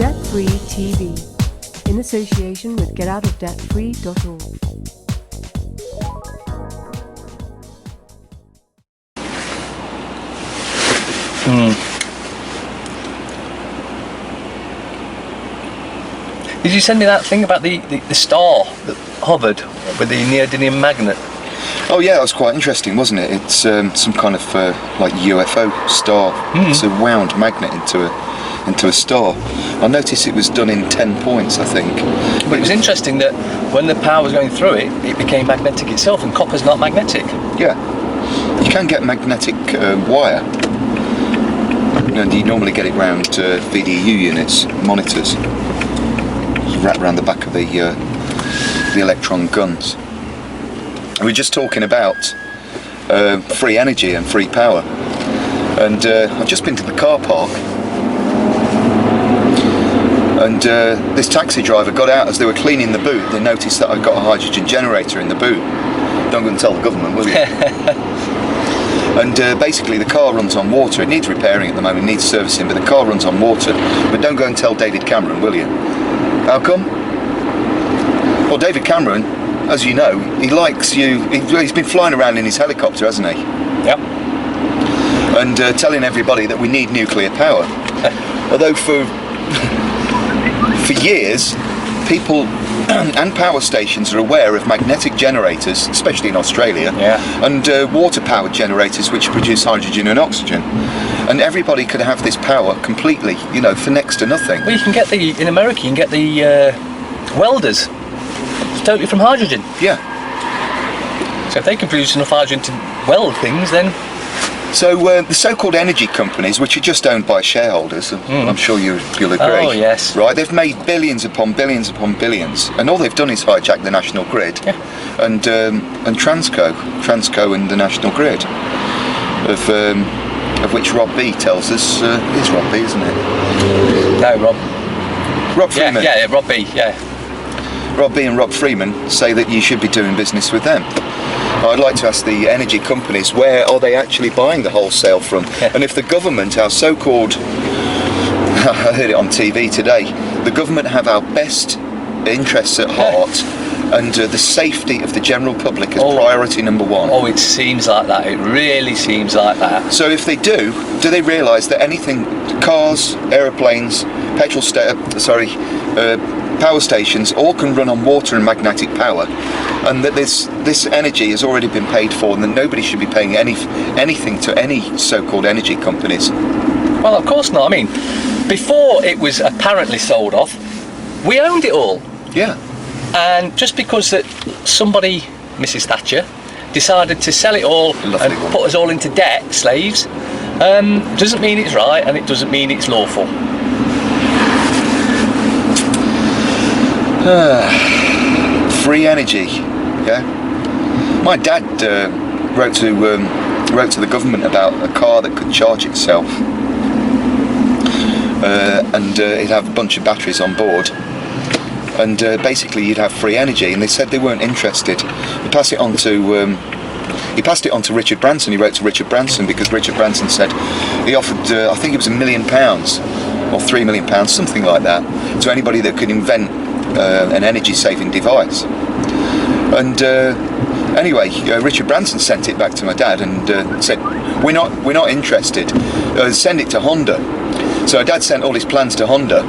Debt Free TV, in association with getoutofdebtfree.org. Did you send me that thing about the star that hovered with the neodymium magnet? Oh yeah, that was quite interesting, wasn't it? It's some kind of like UFO star. It's a wound magnet into a star. I noticed it was done in 10 points, I think. But it was interesting that when the power was going through it, it became magnetic itself, and copper's not magnetic. Yeah, you can get magnetic wire. You normally get it round VDU units, monitors, wrapped around the back of the electron guns. We're just talking about free energy and free power, and I've just been to the car park, and this taxi driver got out as they were cleaning the boot. They noticed that I've got a hydrogen generator in the boot. Don't go and tell the government, will you? And basically the car runs on water. It needs repairing at the moment, it needs servicing, but the car runs on water. But don't go and tell David Cameron, will you? How come? Well, David Cameron, as you know, he likes you. He's been flying around in his helicopter, hasn't he? Yep. And telling everybody that we need nuclear power. Although for years, people and power stations are aware of magnetic generators, especially in Australia, and water-powered generators which produce hydrogen and oxygen. And everybody could have this power completely, for next to nothing. Well, you can get in America, you can get the welders. It's totally from hydrogen. Yeah. So if they can produce enough hydrogen to weld things, then... So the so-called energy companies, which are just owned by shareholders, I'm sure you'll agree. Oh, yes. Right, they've made billions upon billions upon billions, and all they've done is hijack the national grid, and Transco and the national grid, of which Rob B tells us is Rob B, isn't it? No, Rob Freeman. Yeah, Rob B, yeah. Rob B and Rob Freeman say that you should be doing business with them. I'd like to ask the energy companies, where are they actually buying the wholesale from? And if the government, our so-called, I heard it on TV today, the government have our best interests at heart, and the safety of the general public as priority number one. Oh, it seems like that. It really seems like that. So if they do they realise that anything, cars, aeroplanes, power stations, all can run on water and magnetic power, and that this energy has already been paid for, and that nobody should be paying anything to any so-called energy companies? Well, of course not. I mean, before it was apparently sold off, we owned it all. Yeah. And just because that somebody, Mrs. Thatcher, decided to sell it all and put us all into debt, slaves, doesn't mean it's right, and it doesn't mean it's lawful. Free energy, yeah. My dad wrote to the government about a car that could charge itself, and it'd have a bunch of batteries on board, and basically you'd have free energy. And they said they weren't interested. He passed it on to Richard Branson. He wrote to Richard Branson because Richard Branson said he offered, I think it was £1 million or £3 million, something like that, to anybody that could invent an energy-saving device. And anyway, Richard Branson sent it back to my dad and said, "We're not interested. Send it to Honda." So Dad sent all his plans to Honda.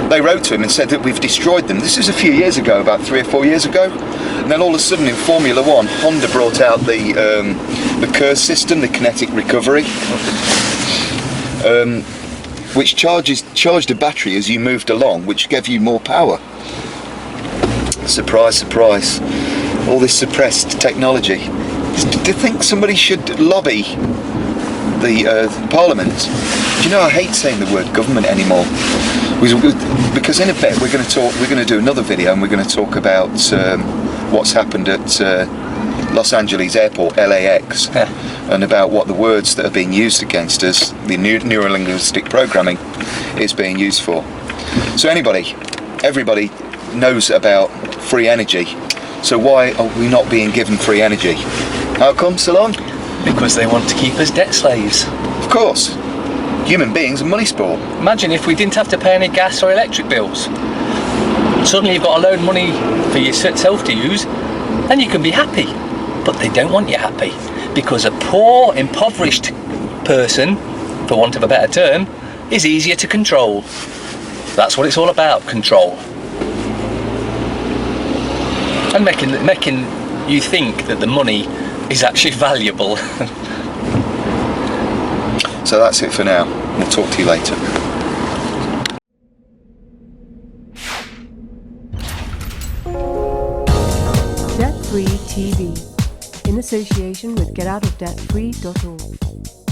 They wrote to him and said that we've destroyed them. This was a few years ago, about 3 or 4 years ago. And then all of a sudden in Formula One, Honda brought out the KERS system, the kinetic recovery, which charged a battery as you moved along, which gave you more power. Surprise, surprise. All this suppressed technology. Do you think somebody should lobby the Parliament? Do you know, I hate saying the word government anymore, because in a bit we're going to do another video, and we're going to talk about what's happened at Los Angeles Airport, LAX, and about what the words that are being used against us, the neuro-linguistic programming, is being used for. So everybody knows about free energy, so why are we not being given free energy? How come, Salon? Because they want to keep us debt slaves. Of course. Human beings are money sport. Imagine if we didn't have to pay any gas or electric bills. Suddenly you've got a load of money for yourself to use, and you can be happy. But they don't want you happy, because a poor, impoverished person, for want of a better term, is easier to control. That's what it's all about, control. And making you think that the money is actually valuable. So that's it for now. We'll talk to you later. Debt Free TV, in association with GetOutOfDebtFree.org.